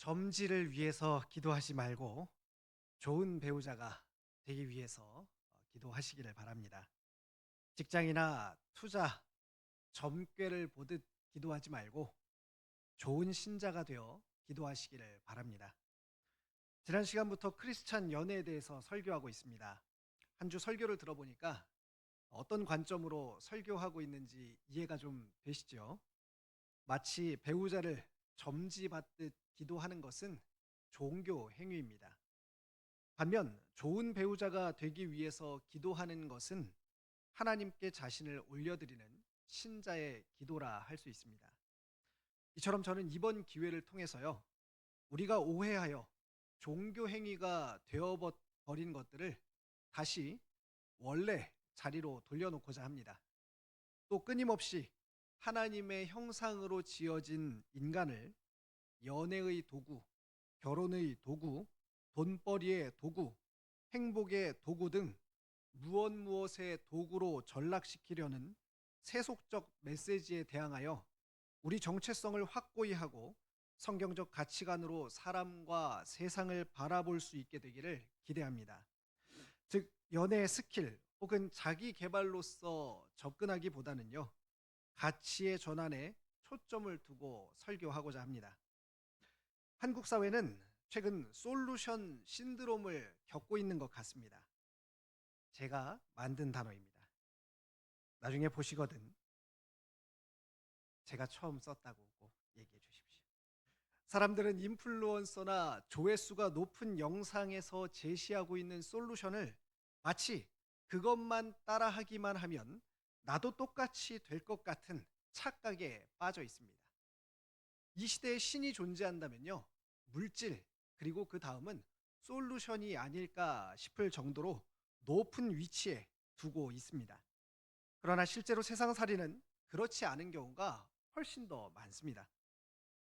점지를 위해서 기도하지 말고 좋은 배우자가 되기 위해서 기도하시기를 바랍니다. 직장이나 투자, 점괘를 보듯 기도하지 말고 좋은 신자가 되어 기도하시기를 바랍니다. 지난 시간부터 크리스찬 연애에 대해서 설교하고 있습니다. 한 주 설교를 들어보니까 어떤 관점으로 설교하고 있는지 이해가 좀 되시죠? 마치 배우자를 점지받듯 기도하는 것은 종교 행위입니다. 반면 좋은 배우자가 되기 위해서 기도하는 것은 하나님께 자신을 올려드리는 신자의 기도라 할 수 있습니다. 이처럼 저는 이번 기회를 통해서요, 우리가 오해하여 종교 행위가 되어버린 것들을 다시 원래 자리로 돌려놓고자 합니다. 또 끊임없이 하나님의 형상으로 지어진 인간을 연애의 도구, 결혼의 도구, 돈벌이의 도구, 행복의 도구 등 무엇의 도구로 전락시키려는 세속적 메시지에 대항하여 우리 정체성을 확고히 하고 성경적 가치관으로 사람과 세상을 바라볼 수 있게 되기를 기대합니다. 즉, 연애의 스킬 혹은 자기 개발로서 접근하기보다는요, 가치의 전환에 초점을 두고 설교하고자 합니다. 한국 사회는 최근 솔루션 신드롬을 겪고 있는 것 같습니다. 제가 만든 단어입니다. 나중에 보시거든 제가 처음 썼다고 꼭 얘기해 주십시오. 사람들은 인플루언서나 조회수가 높은 영상에서 제시하고 있는 솔루션을 마치 그것만 따라하기만 하면 나도 똑같이 될 것 같은 착각에 빠져 있습니다. 이 시대에 신이 존재한다면요, 물질 그리고 그 다음은 솔루션이 아닐까 싶을 정도로 높은 위치에 두고 있습니다. 그러나 실제로 세상살이는 그렇지 않은 경우가 훨씬 더 많습니다.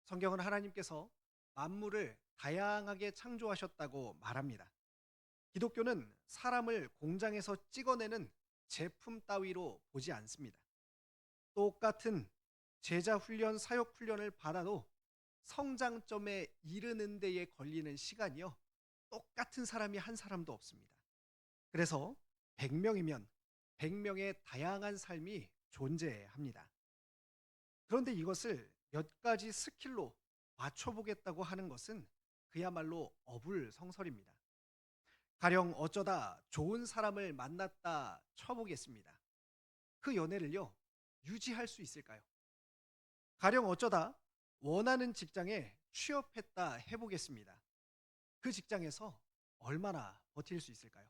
성경은 하나님께서 만물을 다양하게 창조하셨다고 말합니다. 기독교는 사람을 공장에서 찍어내는 제품 따위로 보지 않습니다. 똑같은 제자 훈련, 사역 훈련을 받아도 성장점에 이르는 데에 걸리는 시간이요, 똑같은 사람이 한 사람도 없습니다. 그래서 100명이면 100명의 다양한 삶이 존재합니다. 그런데 이것을 몇 가지 스킬로 맞춰보겠다고 하는 것은 그야말로 어불성설입니다. 가령 어쩌다 좋은 사람을 만났다 쳐보겠습니다. 그 연애를요, 유지할 수 있을까요? 가령 어쩌다 원하는 직장에 취업했다 해보겠습니다. 그 직장에서 얼마나 버틸 수 있을까요?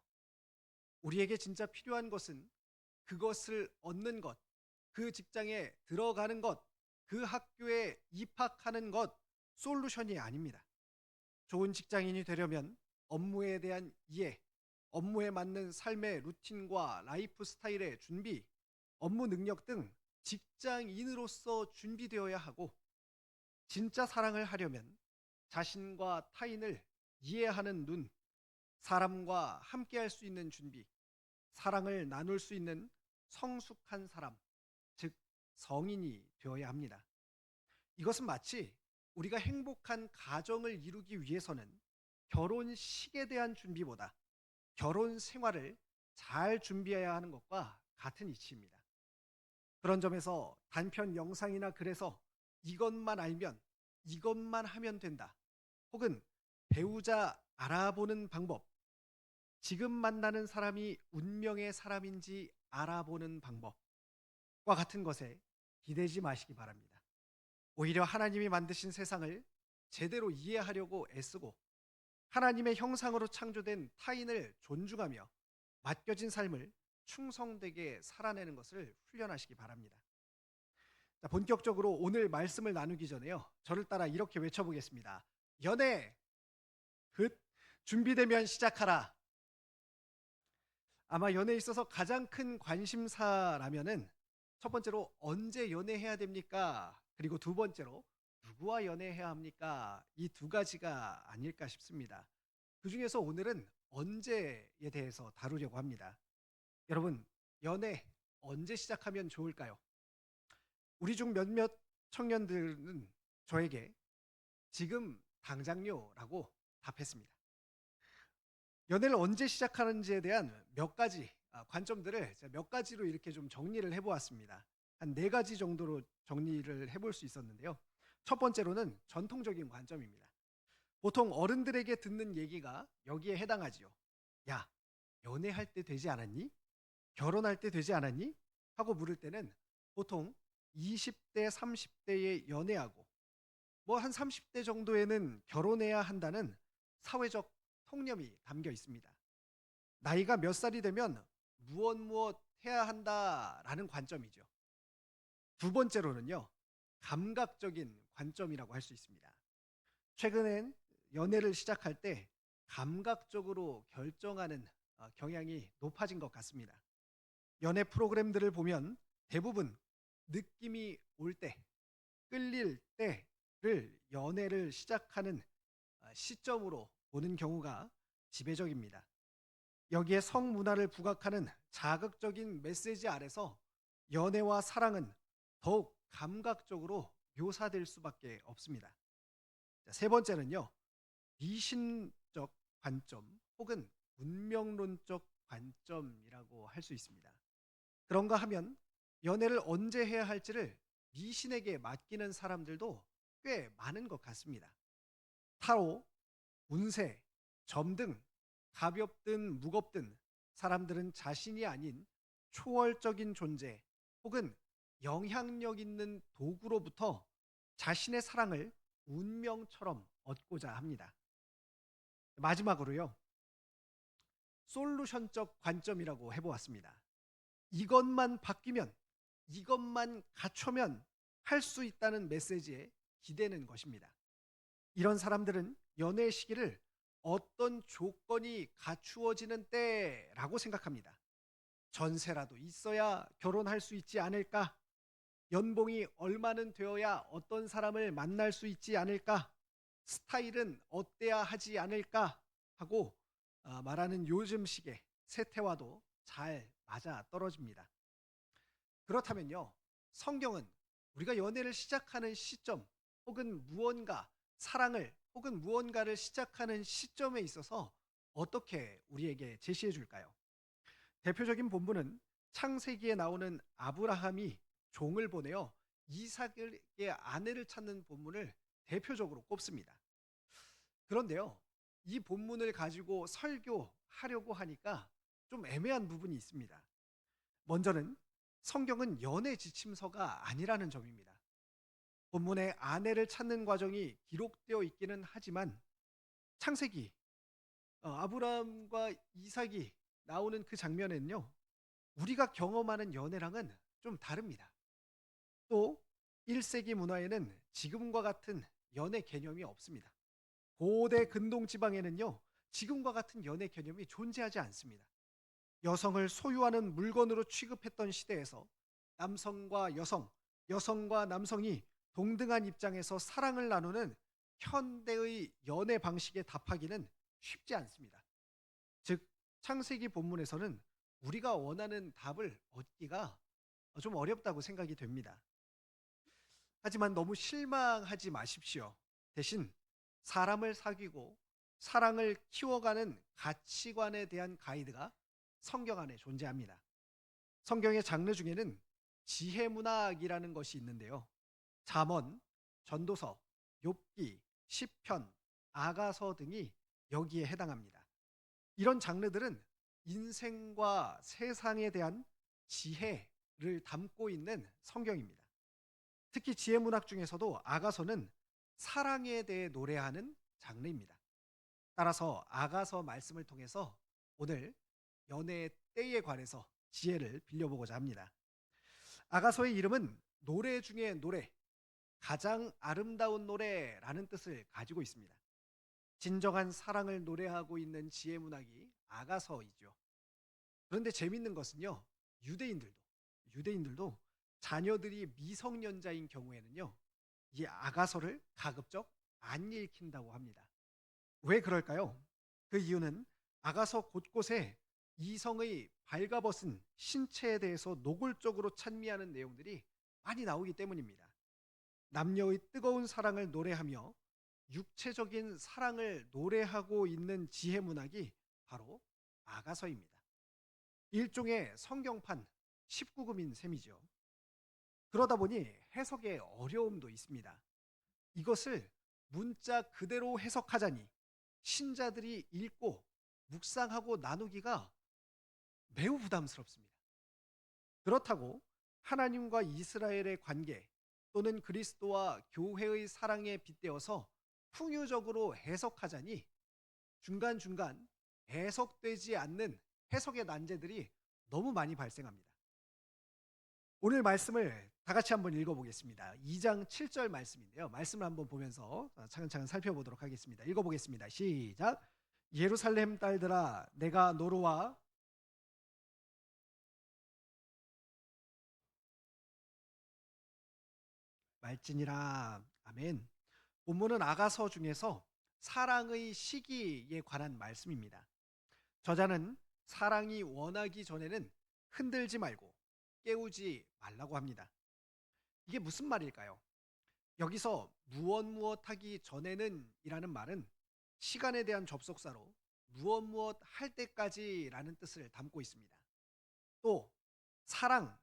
우리에게 진짜 필요한 것은 그것을 얻는 것, 그 직장에 들어가는 것, 그 학교에 입학하는 것, 솔루션이 아닙니다. 좋은 직장인이 되려면 업무에 대한 이해, 업무에 맞는 삶의 루틴과 라이프 스타일의 준비, 업무 능력 등 직장인으로서 준비되어야 하고, 진짜 사랑을 하려면 자신과 타인을 이해하는 눈, 사람과 함께할 수 있는 준비, 사랑을 나눌 수 있는 성숙한 사람, 즉 성인이 되어야 합니다. 이것은 마치 우리가 행복한 가정을 이루기 위해서는 결혼식에 대한 준비보다 결혼 생활을 잘 준비해야 하는 것과 같은 이치입니다. 그런 점에서 단편 영상이나 글에서 이것만 알면 이것만 하면 된다, 혹은 배우자 알아보는 방법, 지금 만나는 사람이 운명의 사람인지 알아보는 방법과 같은 것에 기대지 마시기 바랍니다. 오히려 하나님이 만드신 세상을 제대로 이해하려고 애쓰고 하나님의 형상으로 창조된 타인을 존중하며 맡겨진 삶을 충성되게 살아내는 것을 훈련하시기 바랍니다. 자, 본격적으로 오늘 말씀을 나누기 전에요, 저를 따라 이렇게 외쳐보겠습니다. 연애, 준비되면 시작하라. 아마 연애에 있어서 가장 큰 관심사라면은 첫 번째로 언제 연애해야 됩니까? 그리고 두 번째로 누구와 연애해야 합니까? 이 두 가지가 아닐까 싶습니다. 그 중에서 오늘은 언제에 대해서 다루려고 합니다. 여러분, 연애 언제 시작하면 좋을까요? 우리 중 몇몇 청년들은 저에게 지금 당장요라고 답했습니다. 연애를 언제 시작하는지에 대한 몇 가지 관점들을 제가 몇 가지로 이렇게 좀 정리를 해보았습니다. 한 네 가지 정도로 정리를 해볼 수 있었는데요. 첫 번째로는 전통적인 관점입니다. 보통 어른들에게 듣는 얘기가 여기에 해당하지요. 야, 연애할 때 되지 않았니? 결혼할 때 되지 않았니? 하고 물을 때는 보통 20대, 30대에 연애하고 뭐 한 30대 정도에는 결혼해야 한다는 사회적 통념이 담겨 있습니다. 나이가 몇 살이 되면 무엇 해야 한다라는 관점이죠. 두 번째로는요, 감각적인 관점이라고 할 수 있습니다. 최근엔 연애를 시작할 때 감각적으로 결정하는 경향이 높아진 것 같습니다. 연애 프로그램들을 보면 대부분 느낌이 올 때, 끌릴 때를 연애를 시작하는 시점으로 보는 경우가 지배적입니다. 여기에 성문화를 부각하는 자극적인 메시지 아래서 연애와 사랑은 더욱 감각적으로 묘사될 수밖에 없습니다. 자, 세 번째는요, 미신적 관점 혹은 운명론적 관점이라고 할 수 있습니다. 그런가 하면 연애를 언제 해야 할지를 미신에게 맡기는 사람들도 꽤 많은 것 같습니다. 타로, 운세, 점 등 가볍든 무겁든 사람들은 자신이 아닌 초월적인 존재 혹은 영향력 있는 도구로부터 자신의 사랑을 운명처럼 얻고자 합니다. 마지막으로요, 솔루션적 관점이라고 해보았습니다. 이것만 바뀌면, 이것만 갖춰면 할 수 있다는 메시지에 기대는 것입니다. 이런 사람들은 연애 시기를 어떤 조건이 갖추어지는 때라고 생각합니다. 전세라도 있어야 결혼할 수 있지 않을까? 연봉이 얼마는 되어야 어떤 사람을 만날 수 있지 않을까? 스타일은 어때야 하지 않을까? 하고 말하는 요즘식의 세태와도 잘 맞아 떨어집니다. 그렇다면요, 성경은 우리가 연애를 시작하는 시점 혹은 무언가, 사랑을 혹은 무언가를 시작하는 시점에 있어서 어떻게 우리에게 제시해 줄까요? 대표적인 본문은 창세기에 나오는 아브라함이 종을 보내어 이삭에게 아내를 찾는 본문을 대표적으로 꼽습니다. 그런데요, 이 본문을 가지고 설교하려고 하니까 좀 애매한 부분이 있습니다. 먼저는 성경은 연애 지침서가 아니라는 점입니다. 본문에 아내를 찾는 과정이 기록되어 있기는 하지만 창세기 아브라함과 이삭이 나오는 그 장면에는요, 우리가 경험하는 연애랑은 좀 다릅니다. 또 1세기 문화에는 지금과 같은 연애 개념이 없습니다. 고대 근동 지방에는요, 지금과 같은 연애 개념이 존재하지 않습니다. 여성을 소유하는 물건으로 취급했던 시대에서 남성과 여성, 여성과 남성이 동등한 입장에서 사랑을 나누는 현대의 연애 방식에 답하기는 쉽지 않습니다. 즉, 창세기 본문에서는 우리가 원하는 답을 얻기가 좀 어렵다고 생각이 됩니다. 하지만 너무 실망하지 마십시오. 대신 사람을 사귀고 사랑을 키워가는 가치관에 대한 가이드가 성경 안에 존재합니다. 성경의 장르 중에는 지혜 문학이라는 것이 있는데요. 잠언, 전도서, 욥기, 시편, 아가서 등이 여기에 해당합니다. 이런 장르들은 인생과 세상에 대한 지혜를 담고 있는 성경입니다. 특히 지혜 문학 중에서도 아가서는 사랑에 대해 노래하는 장르입니다. 따라서 아가서 말씀을 통해서 오늘 연애의 때에 관해서 지혜를 빌려보고자 합니다. 아가서의 이름은 노래 중에 노래, 가장 아름다운 노래라는 뜻을 가지고 있습니다. 진정한 사랑을 노래하고 있는 지혜 문학이 아가서이죠. 그런데 재밌는 것은요, 유대인들도 자녀들이 미성년자인 경우에는요, 이 아가서를 가급적 안 읽힌다고 합니다. 왜 그럴까요? 그 이유는 아가서 곳곳에 이성의 발가벗은 신체에 대해서 노골적으로 찬미하는 내용들이 많이 나오기 때문입니다. 남녀의 뜨거운 사랑을 노래하며 육체적인 사랑을 노래하고 있는 지혜 문학이 바로 아가서입니다. 일종의 성경판 19금인 셈이죠. 그러다 보니 해석에 어려움도 있습니다. 이것을 문자 그대로 해석하자니 신자들이 읽고 묵상하고 나누기가 매우 부담스럽습니다. 그렇다고 하나님과 이스라엘의 관계 또는 그리스도와 교회의 사랑에 빗대어서 풍요적으로 해석하자니 중간중간 해석되지 않는 해석의 난제들이 너무 많이 발생합니다. 오늘 말씀을 다 같이 한번 읽어보겠습니다. 2장 7절 말씀인데요. 말씀을 한번 보면서 차근차근 살펴보도록 하겠습니다. 읽어보겠습니다. 시작. 예루살렘 딸들아 내가 노로와 말지니라. 아멘. 본문은 아가서 중에서 사랑의 시기에 관한 말씀입니다. 저자는 사랑이 원하기 전에는 흔들지 말고 깨우지 말라고 합니다. 이게 무슨 말일까요? 여기서 무엇 하기 전에는 이라는 말은 시간에 대한 접속사로 무엇 할 때까지라는 뜻을 담고 있습니다. 또 사랑,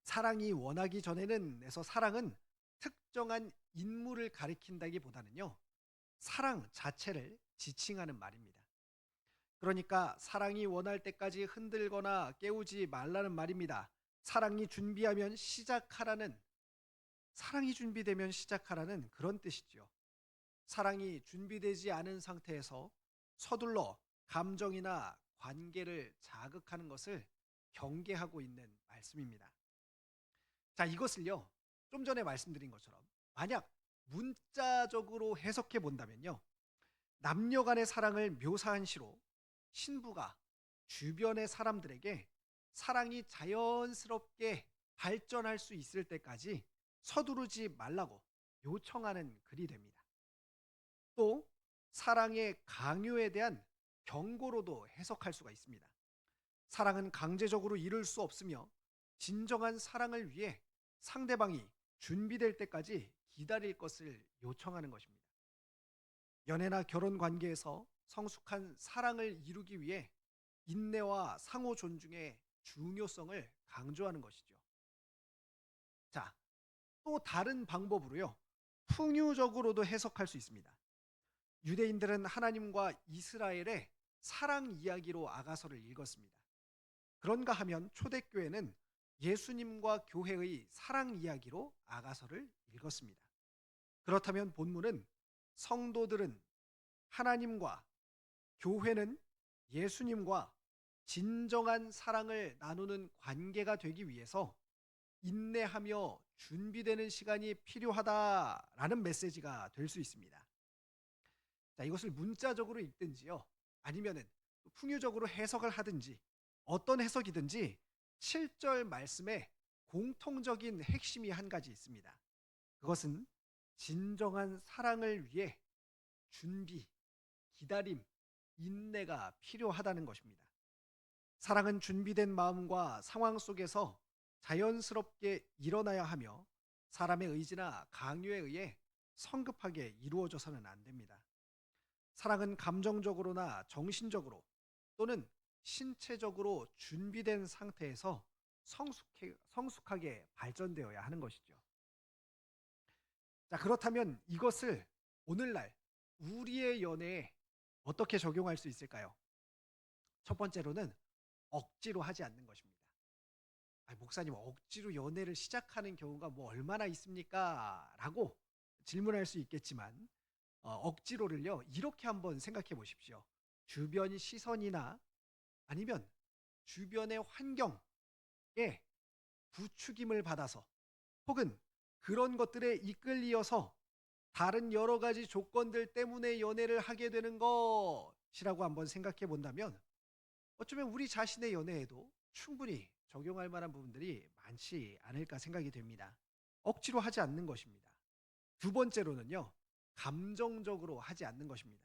사랑이 원하기 전에는 에서 사랑은 특정한 인물을 가리킨다기보다는요. 사랑 자체를 지칭하는 말입니다. 그러니까 사랑이 원할 때까지 흔들거나 깨우지 말라는 말입니다. 사랑이 준비되면 시작하라는 그런 뜻이죠. 사랑이 준비되지 않은 상태에서 서둘러 감정이나 관계를 자극하는 것을 경계하고 있는 말씀입니다. 자, 이것을요. 좀 전에 말씀드린 것처럼 만약 문자적으로 해석해 본다면요. 남녀 간의 사랑을 묘사한 시로 신부가 주변의 사람들에게 사랑이 자연스럽게 발전할 수 있을 때까지 서두르지 말라고 요청하는 글이 됩니다. 또 사랑의 강요에 대한 경고로도 해석할 수가 있습니다. 사랑은 강제적으로 이룰 수 없으며 진정한 사랑을 위해 상대방이 준비될 때까지 기다릴 것을 요청하는 것입니다. 연애나 결혼 관계에서 성숙한 사랑을 이루기 위해 인내와 상호 존중의 중요성을 강조하는 것이죠. 자, 또 다른 방법으로요. 풍유적으로도 해석할 수 있습니다. 유대인들은 하나님과 이스라엘의 사랑 이야기로 아가서를 읽었습니다. 그런가 하면 초대교회는 예수님과 교회의 사랑 이야기로 아가서를 읽었습니다. 그렇다면 본문은 성도들은 하나님과 교회는 예수님과 진정한 사랑을 나누는 관계가 되기 위해서 인내하며 준비되는 시간이 필요하다라는 메시지가 될 수 있습니다. 자, 이것을 문자적으로 읽든지요. 아니면은 풍유적으로 해석을 하든지 어떤 해석이든지 7절 말씀에 공통적인 핵심이 한 가지 있습니다. 그것은 진정한 사랑을 위해 준비, 기다림, 인내가 필요하다는 것입니다. 사랑은 준비된 마음과 상황 속에서 자연스럽게 일어나야 하며 사람의 의지나 강요에 의해 성급하게 이루어져서는 안 됩니다. 사랑은 감정적으로나 정신적으로 또는 신체적으로 준비된 상태에서 성숙하게 발전되어야 하는 것이죠. 자, 그렇다면 이것을 오늘날 우리의 연애에 어떻게 적용할 수 있을까요? 첫 번째로는 억지로 하지 않는 것입니다. 목사님, 억지로 연애를 시작하는 경우가 뭐 얼마나 있습니까? 라고 질문할 수 있겠지만 억지로를요 이렇게 한번 생각해 보십시오. 주변 시선이나 아니면 주변의 환경에 부추김을 받아서 혹은 그런 것들에 이끌리어서 다른 여러 가지 조건들 때문에 연애를 하게 되는 것이라고 한번 생각해 본다면 어쩌면 우리 자신의 연애에도 충분히 적용할 만한 부분들이 많지 않을까 생각이 됩니다. 억지로 하지 않는 것입니다. 두 번째로는요, 감정적으로 하지 않는 것입니다.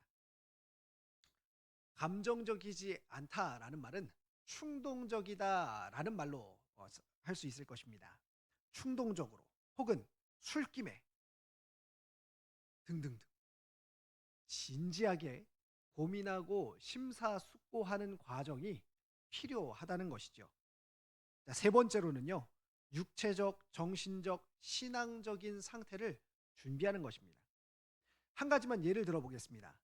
감정적이지 않다라는 말은 충동적이다라는 말로 할 수 있을 것입니다. 충동적으로 혹은 술김에 등등등. 진지하게 고민하고 심사숙고하는 과정이 필요하다는 것이죠. 자, 세 번째로는요. 육체적, 정신적, 신앙적인 상태를 준비하는 것입니다. 한 가지만 예를 들어 보겠습니다.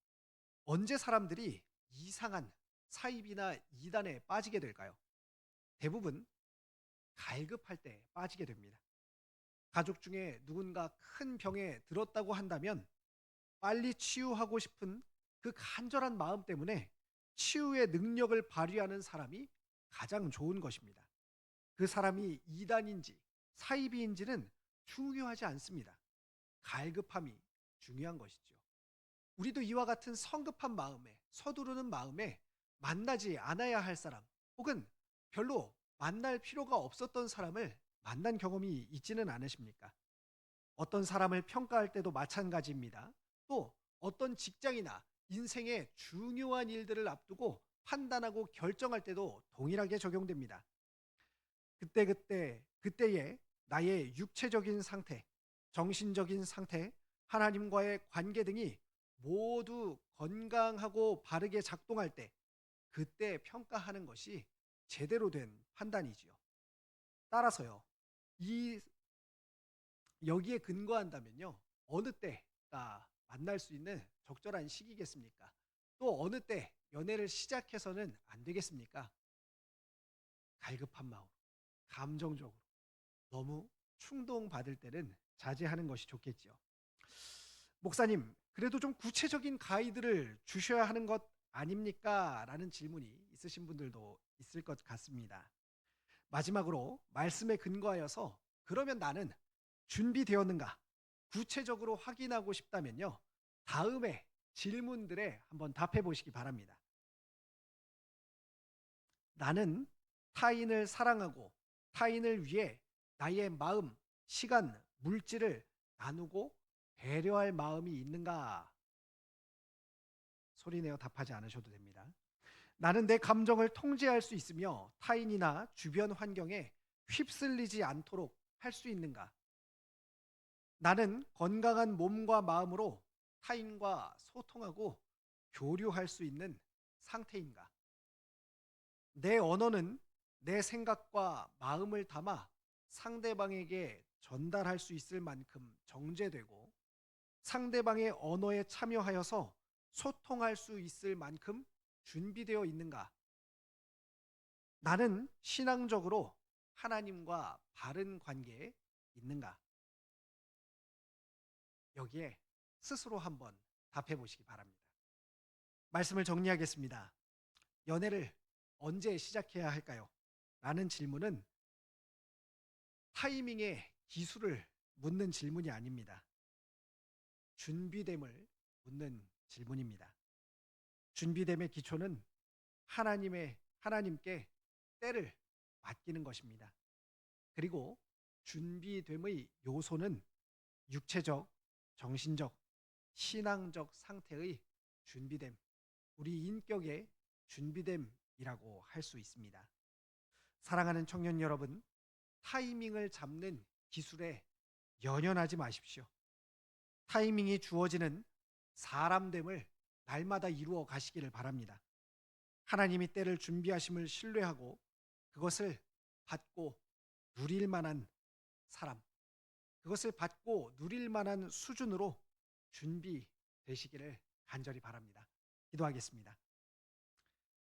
언제 사람들이 이상한 사입이나 이단에 빠지게 될까요? 대부분 갈급할 때 빠지게 됩니다. 가족 중에 누군가 큰 병에 들었다고 한다면 빨리 치유하고 싶은 그 간절한 마음 때문에 치유의 능력을 발휘하는 사람이 가장 좋은 것입니다. 그 사람이 이단인지 사이비인지는 중요하지 않습니다. 갈급함이 중요한 것이죠. 우리도 이와 같은 성급한 마음에 서두르는 마음에 만나지 않아야 할 사람 혹은 별로 만날 필요가 없었던 사람을 만난 경험이 있지는 않으십니까? 어떤 사람을 평가할 때도 마찬가지입니다. 또 어떤 직장이나 인생의 중요한 일들을 앞두고 판단하고 결정할 때도 동일하게 적용됩니다. 그때의 나의 육체적인 상태, 정신적인 상태, 하나님과의 관계 등이 모두 건강하고 바르게 작동할 때 그때 평가하는 것이 제대로 된 판단이지요. 따라서요. 이 여기에 근거한다면요. 어느 때가 만날 수 있는 적절한 시기겠습니까? 또 어느 때 연애를 시작해서는 안 되겠습니까? 갈급한 마음, 감정적으로 너무 충동받을 때는 자제하는 것이 좋겠지요. 목사님, 그래도 좀 구체적인 가이드를 주셔야 하는 것 아닙니까? 라는 질문이 있으신 분들도 있을 것 같습니다. 마지막으로 말씀에 근거하여서 그러면 나는 준비되었는가? 구체적으로 확인하고 싶다면요. 다음에 질문들에 한번 답해 보시기 바랍니다. 나는 타인을 사랑하고 타인을 위해 나의 마음, 시간, 물질을 나누고 배려할 마음이 있는가? 소리내어 답하지 않으셔도 됩니다. 나는 내 감정을 통제할 수 있으며 타인이나 주변 환경에 휩쓸리지 않도록 할 수 있는가? 나는 건강한 몸과 마음으로 타인과 소통하고 교류할 수 있는 상태인가? 내 언어는 내 생각과 마음을 담아 상대방에게 전달할 수 있을 만큼 정제되고 상대방의 언어에 참여하여서 소통할 수 있을 만큼 준비되어 있는가? 나는 신앙적으로 하나님과 바른 관계에 있는가? 여기에 스스로 한번 답해 보시기 바랍니다. 말씀을 정리하겠습니다. 연애를 언제 시작해야 할까요? 라는 질문은 타이밍의 기술을 묻는 질문이 아닙니다. 준비됨을 묻는 질문입니다. 준비됨의 기초는 하나님께 때를 맡기는 것입니다. 그리고 준비됨의 요소는 육체적, 정신적, 신앙적 상태의 준비됨, 우리 인격의 준비됨이라고 할 수 있습니다. 사랑하는 청년 여러분, 타이밍을 잡는 기술에 연연하지 마십시오. 타이밍이 주어지는 사람됨을 날마다 이루어 가시기를 바랍니다. 하나님이 때를 준비하심을 신뢰하고 그것을 받고 누릴 만한 사람, 그것을 받고 누릴 만한 수준으로 준비되시기를 간절히 바랍니다. 기도하겠습니다.